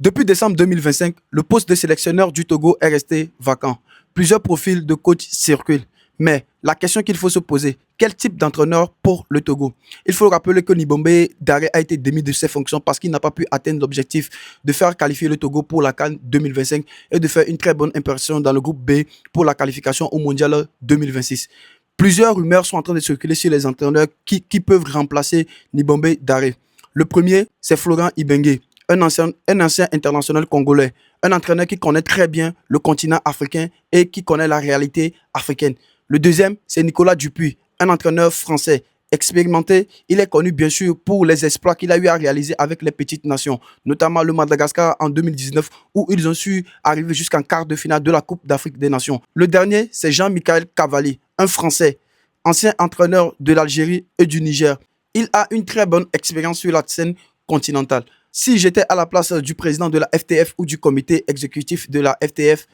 Depuis décembre 2025, le poste de sélectionneur du Togo est resté vacant. Plusieurs profils de coach circulent. Mais la question qu'il faut se poser, quel type d'entraîneur pour le Togo? Il faut rappeler que Nibombe Daré a été démis de ses fonctions parce qu'il n'a pas pu atteindre l'objectif de faire qualifier le Togo pour la CAN 2025 et de faire une très bonne impression dans le groupe B pour la qualification au Mondial 2026. Plusieurs rumeurs sont en train de circuler sur les entraîneurs qui peuvent remplacer Nibombe Daré. Le premier, c'est Florent Ibenge, un ancien international congolais, un entraîneur qui connaît très bien le continent africain et qui connaît la réalité africaine. Le deuxième, c'est Nicolas Dupuis, un entraîneur français expérimenté. Il est connu bien sûr pour les exploits qu'il a eu à réaliser avec les petites nations, notamment le Madagascar en 2019 où ils ont su arriver jusqu'en quart de finale de la Coupe d'Afrique des Nations. Le dernier, c'est Jean-Michel Cavalli, un Français, ancien entraîneur de l'Algérie et du Niger. Il a une très bonne expérience sur la scène continentale. Si j'étais à la place du président de la FTF ou du comité exécutif de la FTF,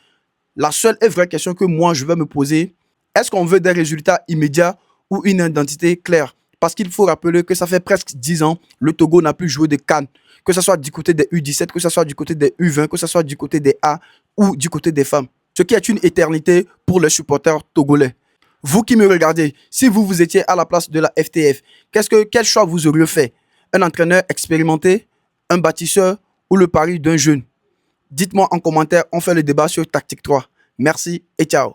la seule et vraie question que moi je vais me poser, est-ce qu'on veut des résultats immédiats ou une identité claire? Parce qu'il faut rappeler que ça fait presque 10 ans, le Togo n'a plus joué de CAN. Que ce soit du côté des U17, que ce soit du côté des U20, que ce soit du côté des A ou du côté des femmes. Ce qui est une éternité pour les supporters togolais. Vous qui me regardez, si vous étiez à la place de la FTF, quel choix vous auriez fait? Un entraîneur expérimenté, un bâtisseur ou le pari d'un jeune? Dites-moi en commentaire, on fait le débat sur Tactique 3. Merci et ciao.